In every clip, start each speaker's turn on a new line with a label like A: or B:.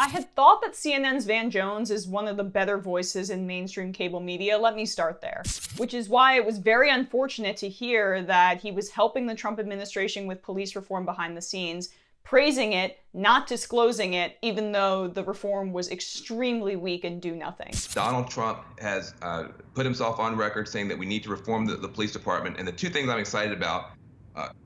A: I had thought that CNN's Van Jones is one of the better voices in mainstream cable media. Let me start there. Which is why it was very unfortunate to hear that he was helping the Trump administration with police reform behind the scenes, praising it, not disclosing it, even though the reform was extremely weak and do nothing.
B: Donald Trump has put himself on record saying that we need to reform the police department. And the two things I'm excited about,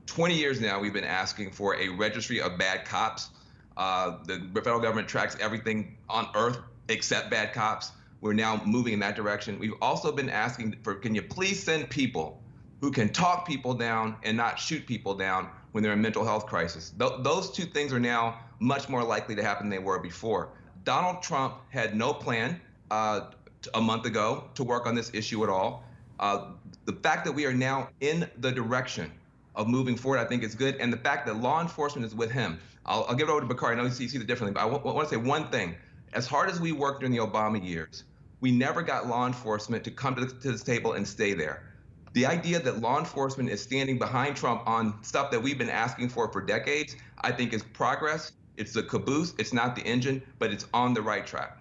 B: 20 years now, we've been asking for a registry of bad cops. The federal government tracks everything on earth except bad cops. We're now moving in that direction. We've also been asking for, can you please send people who can talk people down and not shoot people down when they're in mental health crisis. Those two things are now much more likely to happen than they were before. Donald Trump had no plan a month ago to work on this issue at all. The fact that we are now in the direction of moving forward, I think is good. And the fact that law enforcement is with him. I'll give it over to Bakari. I know you see it differently, but I want to say one thing. As hard as we worked during the Obama years, we never got law enforcement to come to this table and stay there. The idea that law enforcement is standing behind Trump on stuff that we've been asking for decades, I think is progress. It's the caboose, it's not the engine, but it's on the right track.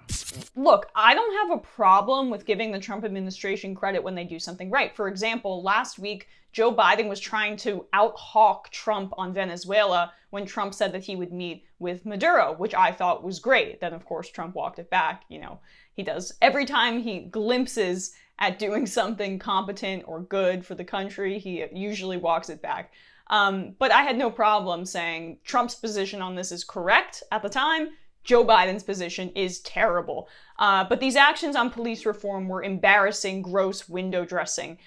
A: Look, I don't have a problem with giving the Trump administration credit when they do something right. For example, last week, Joe Biden was trying to out-hawk Trump on Venezuela when Trump said that he would meet with Maduro, which I thought was great. Then, of course, Trump walked it back. You know, he does every time he glimpses at doing something competent or good for the country, he usually walks it back. But I had no problem saying Trump's position on this is correct at the time. Joe Biden's position is terrible. But these actions on police reform were embarrassing, gross window dressing.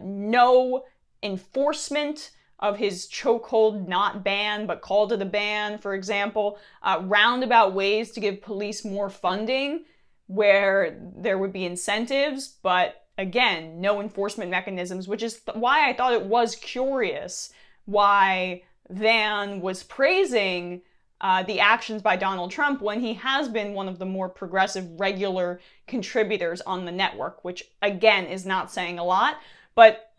A: No enforcement of his chokehold not ban, but called it a ban, for example. Roundabout ways to give police more funding where there would be incentives, but again, no enforcement mechanisms, which is why I thought it was curious why Van was praising the actions by Donald Trump when he has been one of the more progressive, regular contributors on the network, which again is not saying a lot, but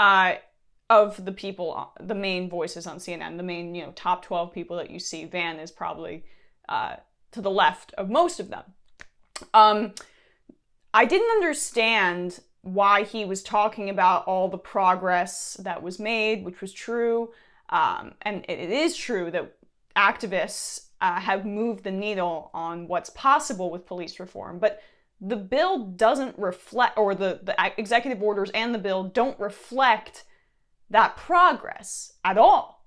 A: of the people, the main voices on CNN, the main, top 12 people that you see, Van is probably to the left of most of them. I didn't understand why he was talking about all the progress that was made, which was true. And it is true that activists have moved the needle on what's possible with police reform, but the bill doesn't reflect, or the executive orders and the bill don't reflect that progress at all.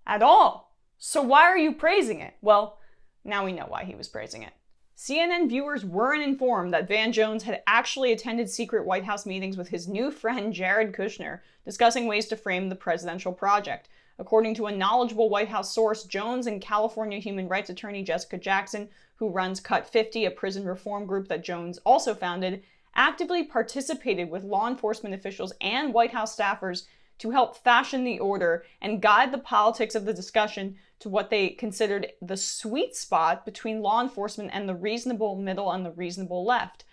A: So why are you praising it? Well, now we know why he was praising it. CNN viewers weren't informed that Van Jones had actually attended secret White House meetings with his new friend Jared Kushner, discussing ways to frame the presidential project. According to a knowledgeable White House source, Jones and California human rights attorney Jessica Jackson, who runs Cut 50, a prison reform group that Jones also founded, actively participated with law enforcement officials and White House staffers to help fashion the order and guide the politics of the discussion to what they considered the sweet spot between law enforcement and the reasonable middle and the reasonable left.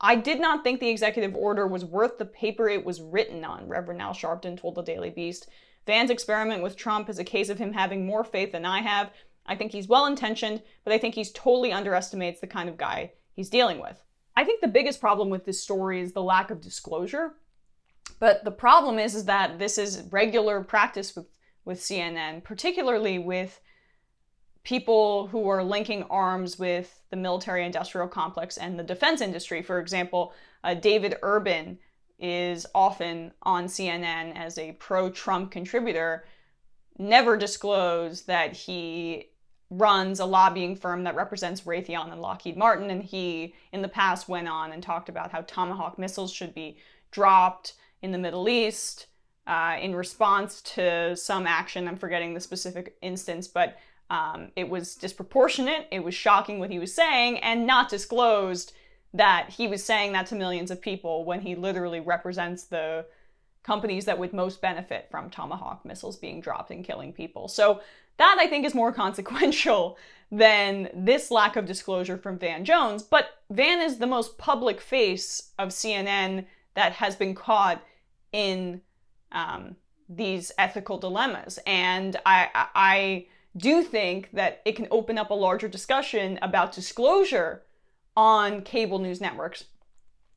A: I did not think the executive order was worth the paper it was written on, Reverend Al Sharpton told the Daily Beast. Van's experiment with Trump is a case of him having more faith than I have. I think he's well-intentioned, but I think he's totally underestimates the kind of guy he's dealing with. I think the biggest problem with this story is the lack of disclosure. But the problem is that this is regular practice with CNN, particularly with people who are linking arms with the military-industrial complex and the defense industry. For example, David Urban is often on CNN as a pro-Trump contributor, never disclosed that he runs a lobbying firm that represents Raytheon and Lockheed Martin, and he, in the past, went on and talked about how Tomahawk missiles should be dropped in the Middle East in response to some action. I'm forgetting the specific instance, but it was disproportionate, it was shocking what he was saying, and not disclosed that he was saying that to millions of people when he literally represents the companies that would most benefit from Tomahawk missiles being dropped and killing people. So that, I think, is more consequential than this lack of disclosure from Van Jones. But Van is the most public face of CNN that has been caught in these ethical dilemmas. And I do think that it can open up a larger discussion about disclosure on cable news networks.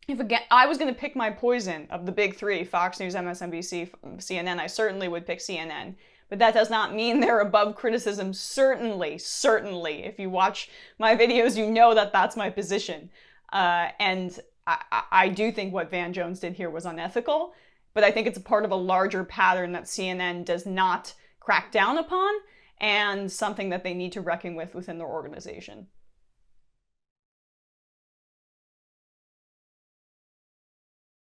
A: If again, I was going to pick my poison of the big three, Fox News, MSNBC, CNN, I certainly would pick CNN. But that does not mean they're above criticism. Certainly. If you watch my videos, you know that that's my position. And I do think what Van Jones did here was unethical, but I think it's a part of a larger pattern that CNN does not crack down upon, and something that they need to reckon with within their organization.